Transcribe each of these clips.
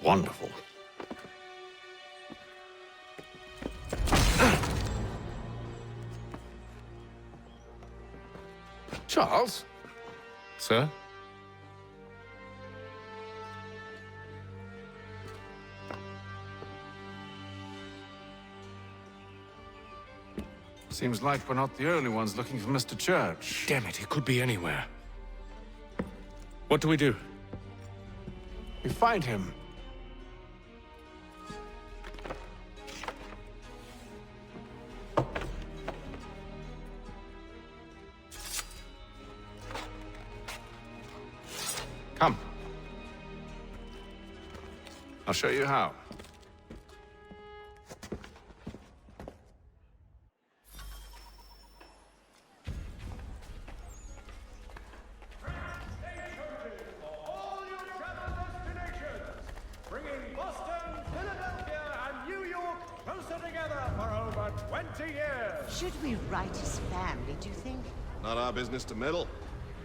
Wonderful. Charles? Sir? Seems like we're not the only ones looking for Mr. Church. Damn it, he could be anywhere. What do we do? We find him. Come. I'll show you how. Should we write his family, do you think? Not our business to meddle,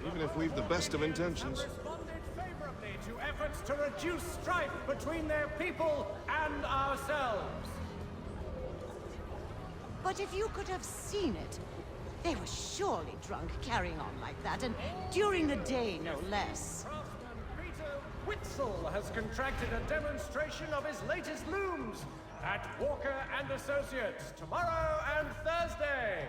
even if we've the best of intentions. Responded favorably to efforts to reduce strife between their people and ourselves. But if you could have seen it, they were surely drunk carrying on like that, and during the day, no less. Craftsman Peter Witzel has contracted a demonstration of his latest looms at Walker and Associates tomorrow and Thursday.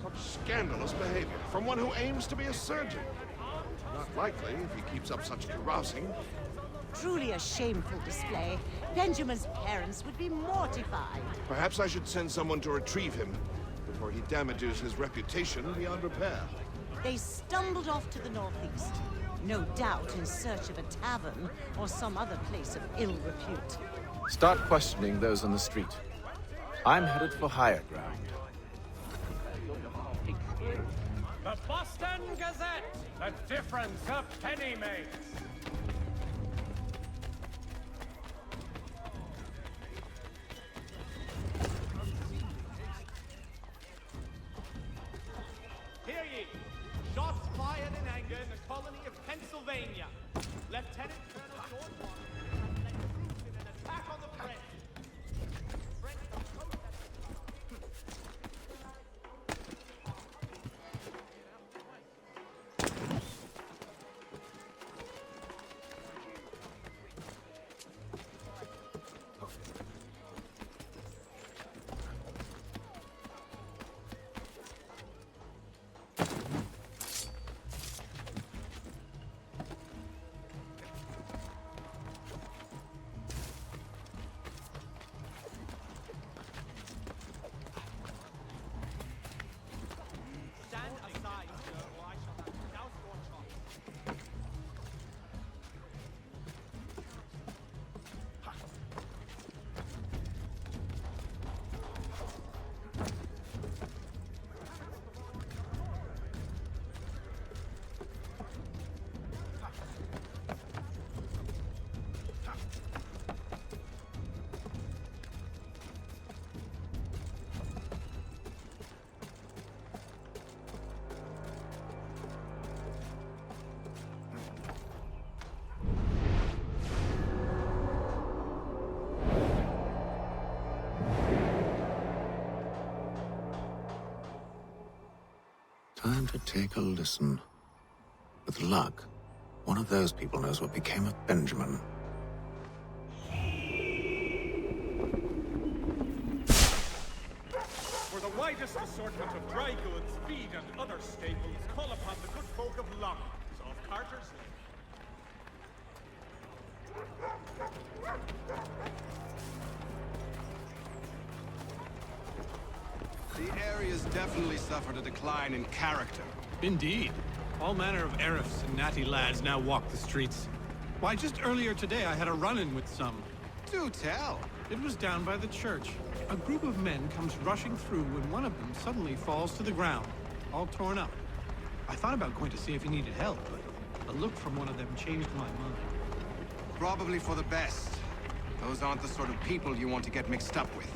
Such scandalous behavior from one who aims to be a surgeon. Not likely if he keeps up such carousing. Truly a shameful display. Benjamin's parents would be mortified. Perhaps I should send someone to retrieve him before he damages his reputation beyond repair. They stumbled off to the northeast, no doubt in search of a tavern or some other place of ill repute. Start questioning those on the street. I'm headed for higher ground. The Boston Gazette, the difference a penny makes. Hear ye! Shots fired in anger in the colony of Pennsylvania. Lieutenant Colonel George Washington has led troops in an attack on the French. French approached Stand aside, sir, or I shall have doused your chops. Time to take a listen. With luck, one of those people knows what became of Benjamin. For the widest assortment of dry goods, feed, and other staples, call upon the good folk of Longmont off Carter's Lane. The area's definitely suffered a decline in character. Indeed. All manner of Arifs and natty lads now walk the streets. Why, just earlier today I had a run-in with some. Do tell. It was down by the church. A group of men comes rushing through when one of them suddenly falls to the ground, all torn up. I thought about going to see if he needed help, but a look from one of them changed my mind. Probably for the best. Those aren't the sort of people you want to get mixed up with.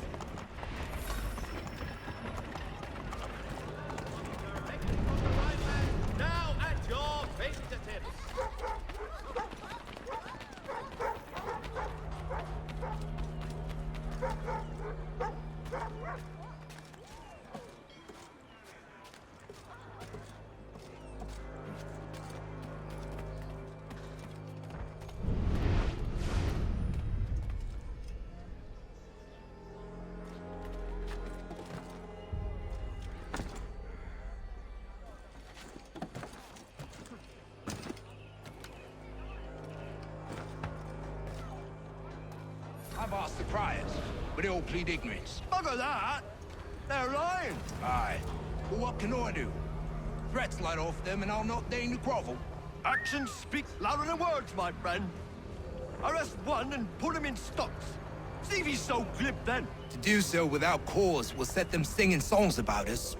but they all plead ignorance. Bugger that! They're lying! Aye. Well, what can I do? Threats light off them and I'll not deign to grovel. Actions speak louder than words, my friend. Arrest one and put him in stocks. See if he's so glib then. To do so without cause will set them singing songs about us.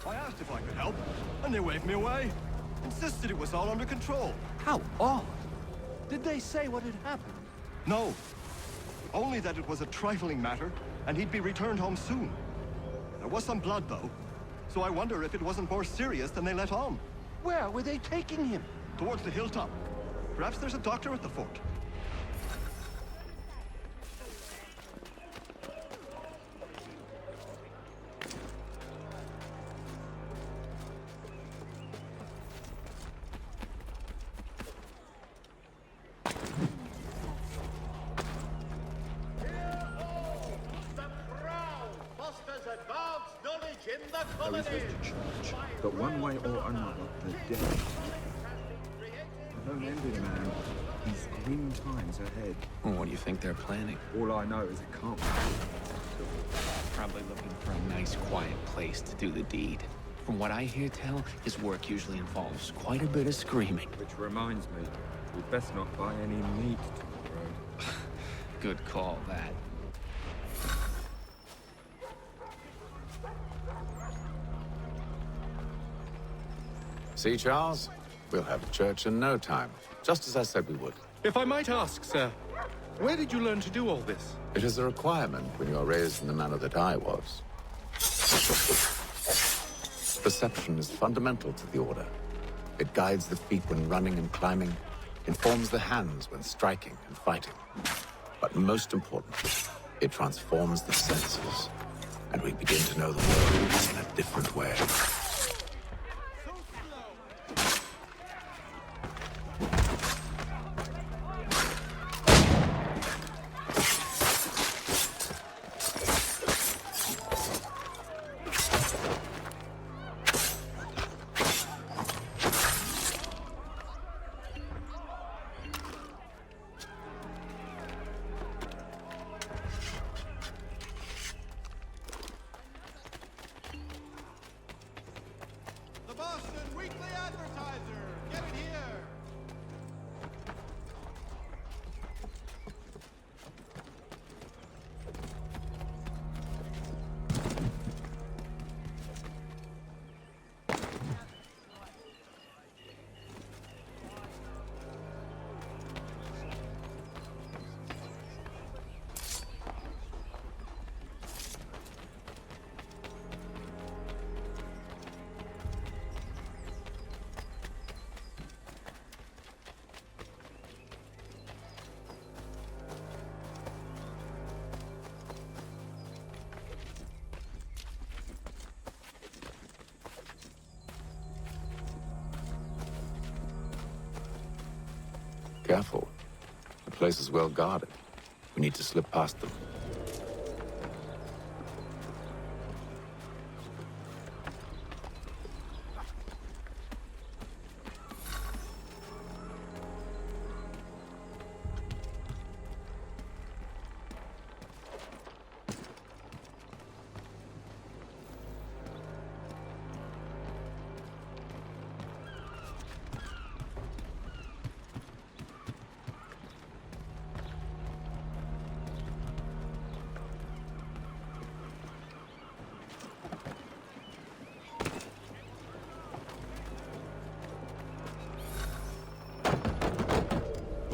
I asked if I could help, and they waved me away. Insisted it was all under control. How odd. Did they say what had happened? No. Only that it was a trifling matter, and he'd be returned home soon. There was some blood, though, so I wonder if it wasn't more serious than they let on. Where were they taking him? Towards the hilltop. Perhaps there's a doctor at the fort. There is little church, but one way or another, the dead. Don't envy the man. He's grim times ahead. Well, what do you think they're planning? All I know is it can't be. Probably looking for a nice, quiet place to do the deed. From what I hear tell, his work usually involves quite a bit of screaming. Which reminds me, we'd best not buy any meat tomorrow. Good call, that. See, Charles? We'll have a church in no time, just as I said we would. If I might ask, sir, where did you learn to do all this? It is a requirement when you are raised in the manner that I was. Perception is fundamental to the order. It guides the feet when running and climbing, informs the hands when striking and fighting. But most importantly, it transforms the senses, and we begin to know the world in a different way. Careful. The place is well guarded. We need to slip past them.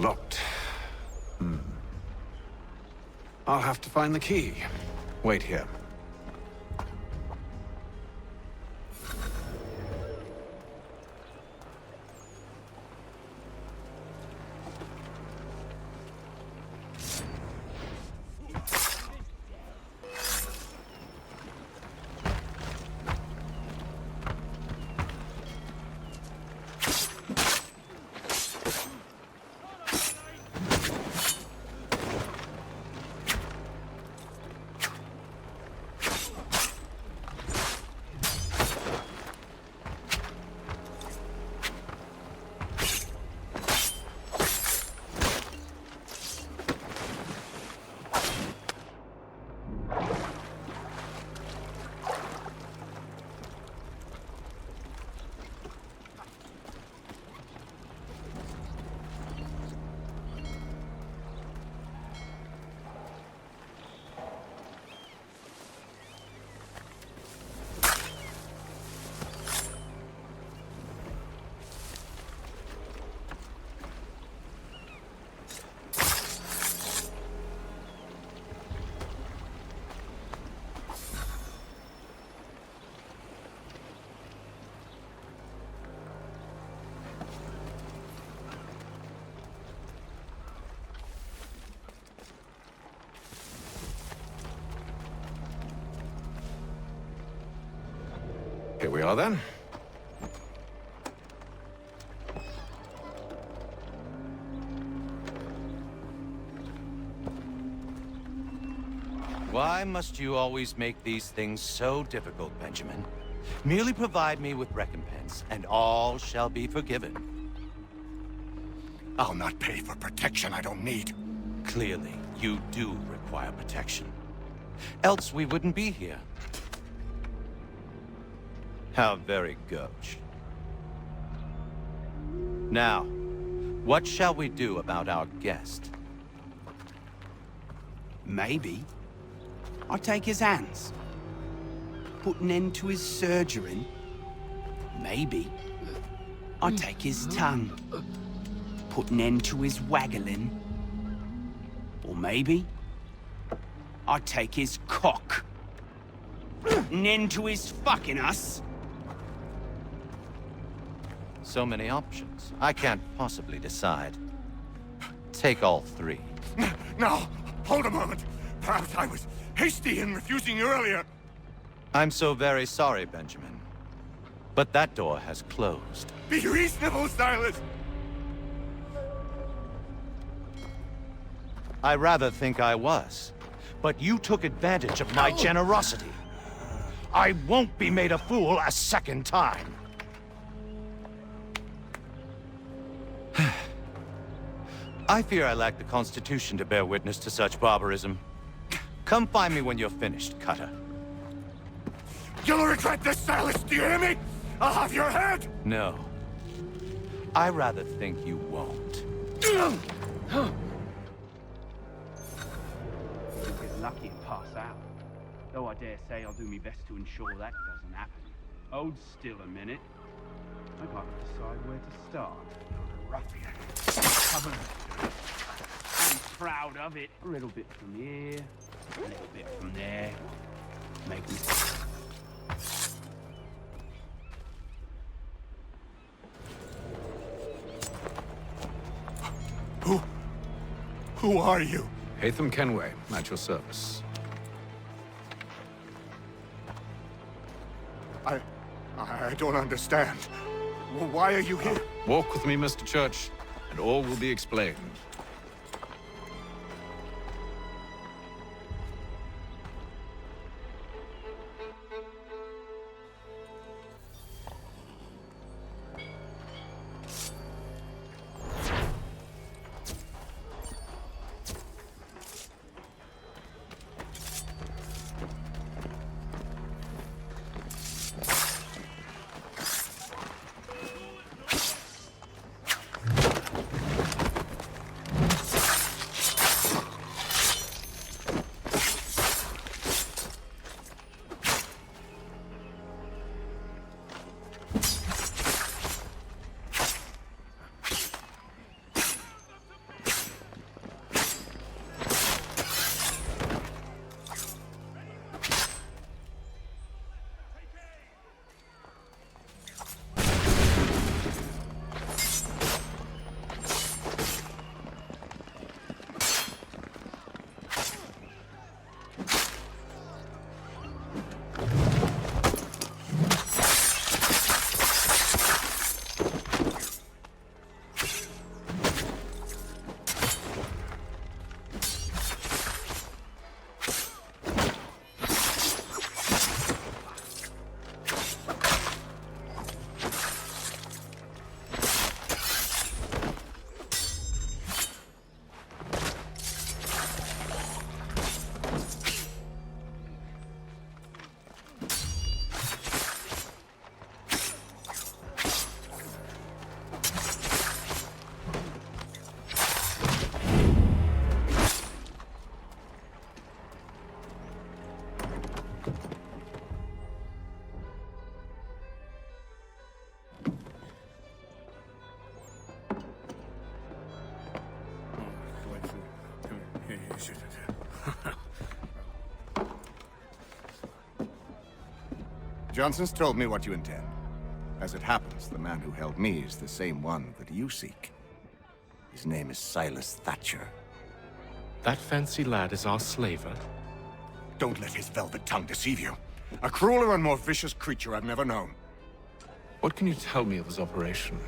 Locked. I'll have to find the key. Wait here. Here we are, then. Why must you always make these things so difficult, Benjamin? Merely provide me with recompense, and all shall be forgiven. I'll not pay for protection I don't need. Clearly, you do require protection. Else we wouldn't be here. How very gauche. Now, what shall we do about our guest? Maybe I'll take his hands. Put an end to his surgery. Maybe I'll take his tongue. Put an end to his waggling. Or maybe I'll take his cock. An end to his fucking us. So many options. I can't possibly decide. Take all three. No, hold a moment. Perhaps I was hasty in refusing you earlier. I'm so very sorry, Benjamin. But that door has closed. Be reasonable, Silas. I rather think I was. But you took advantage of my generosity. I won't be made a fool a second time. I fear I lack the constitution to bear witness to such barbarism. Come find me when you're finished, Cutter. You'll regret this, Silas, do you hear me? I'll have your head! No. I rather think you won't. You'll get lucky and pass out. Though I dare say I'll do my best to ensure that doesn't happen. Hold still a minute. I'd like to decide where to start. Ruffian. I'm proud of it. A little bit from here, a little bit from there. Make me... Who are you? Hatham Kenway, at your service. I don't understand. Why are you here? Walk with me, Mr. Church, and all will be explained. Johnson's told me what you intend. As it happens, the man who held me is the same one that you seek. His name is Silas Thatcher. That fancy lad is our slaver? Don't let his velvet tongue deceive you. A crueler and more vicious creature I've never known. What can you tell me of his operation?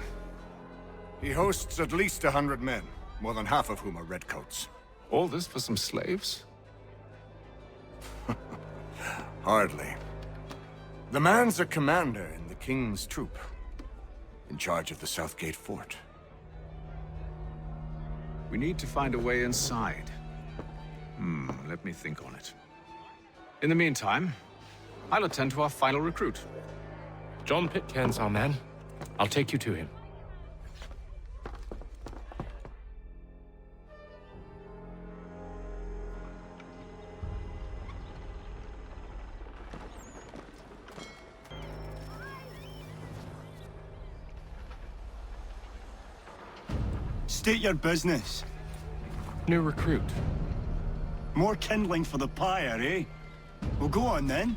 He hosts at least 100 men, more than half of whom are redcoats. All this for some slaves? Hardly. The man's a commander in the King's troop, in charge of the Southgate Fort. We need to find a way inside. Let me think on it. In the meantime, I'll attend to our final recruit. John Pitcairn's our man. I'll take you to him. State your business. New recruit. More kindling for the pyre, eh? Well, go on then.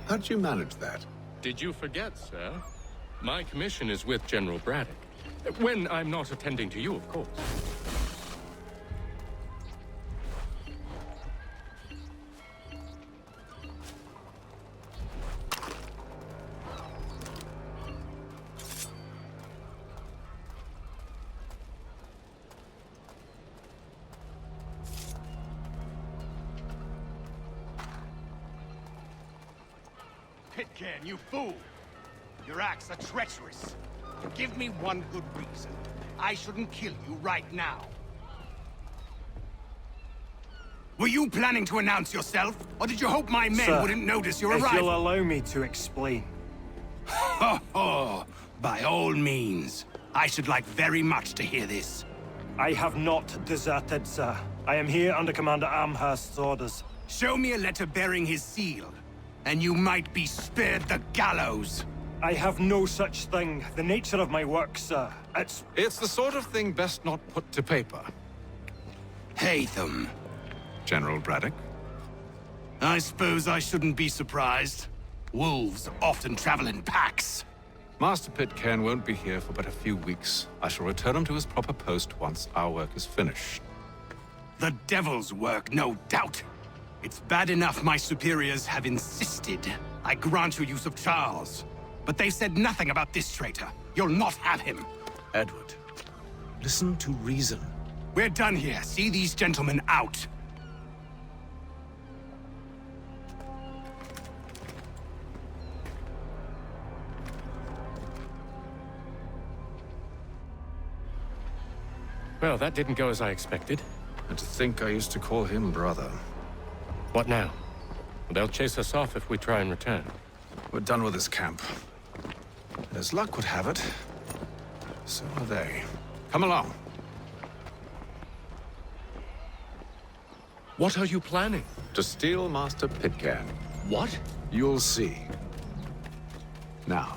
How'd you manage that? Did you forget, sir? My commission is with General Braddock. When I'm not attending to you, of course. Pitcairn, you fool! Your acts are treacherous. Give me one good reason. I shouldn't kill you right now. Were you planning to announce yourself? Or did you hope my men wouldn't notice your arrival? If you'll allow me to explain. Ho ho! By all means. I should like very much to hear this. I have not deserted, sir. I am here under Commander Amherst's orders. Show me a letter bearing his seal, and you might be spared the gallows. I have no such thing. The nature of my work, sir, It's the sort of thing best not put to paper. Hatham. General Braddock? I suppose I shouldn't be surprised. Wolves often travel in packs. Master Pitcairn won't be here for but a few weeks. I shall return him to his proper post once our work is finished. The devil's work, no doubt. It's bad enough my superiors have insisted I grant you use of Charles. But they've said nothing about this traitor. You'll not have him. Edward, listen to reason. We're done here. See these gentlemen out. Well, that didn't go as I expected. And to think I used to call him brother. What now? They'll chase us off if we try and return. We're done with this camp. And as luck would have it, so are they. Come along. What are you planning? To steal Master Pitcairn. What? You'll see. Now,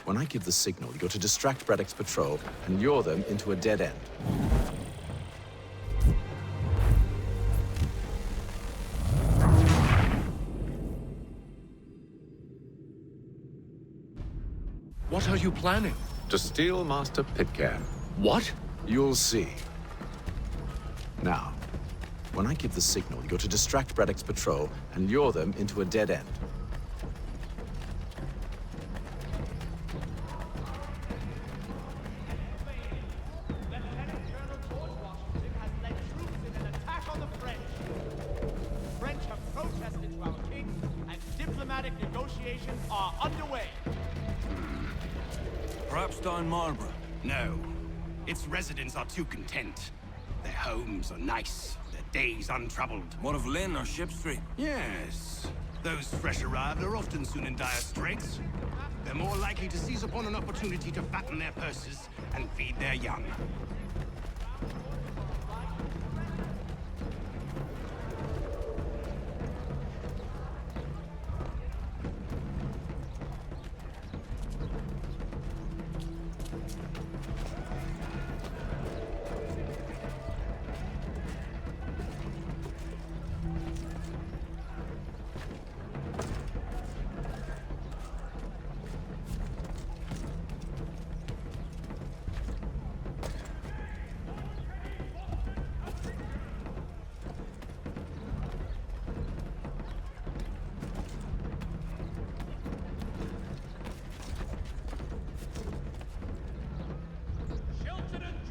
when I give the signal, you're to distract Braddock's patrol and lure them into a dead end. What are you planning? To steal Master Pitcairn. What? You'll see. Now, when I give the signal, you're to distract Braddock's patrol and lure them into a dead end. Lieutenant Colonel George Washington has led troops in an attack on the French. The French have protested to our king, and diplomatic negotiations are underway. Perhaps down Marlborough? No. Its residents are too content. Their homes are nice, their days untroubled. What of Lynn or Ship Street? Yes. Those fresh arrived are often soon in dire straits. They're more likely to seize upon an opportunity to fatten their purses and feed their young.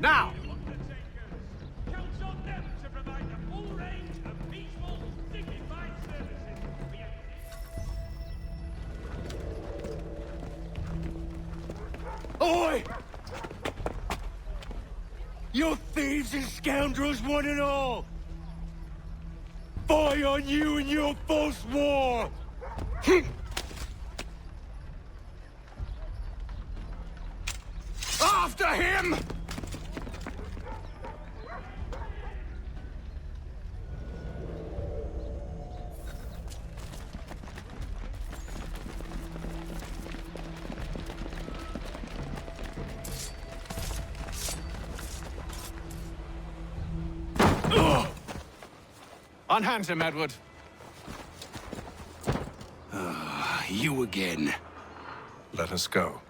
Now! Oi! You thieves and scoundrels, one and all! Fire on you and your false war! After him! Unhand him, Edward. You again. Let us go.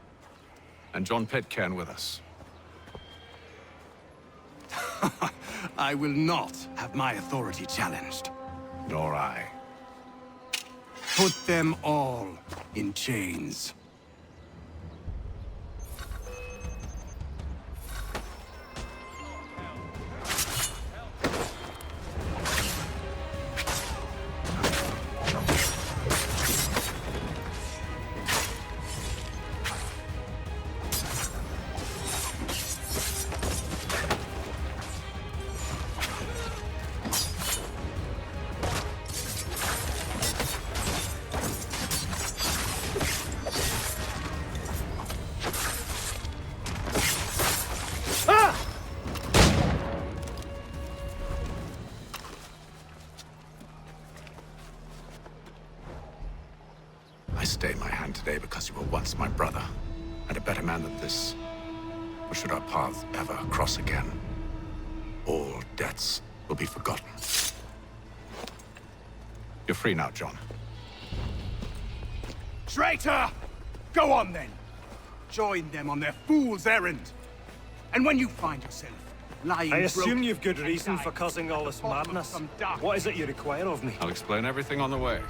And John Pitcairn with us. I will not have my authority challenged. Nor I. Put them all in chains. I stay my hand today because you were once my brother, and a better man than this. Or should our paths ever cross again, all debts will be forgotten. You're free now, John. Traitor! Go on then. Join them on their fool's errand. And when you find yourself lying I assume broken you've good and reason dying for causing all this at the bottom of madness. some dark What is it you require of me? I'll explain everything on the way.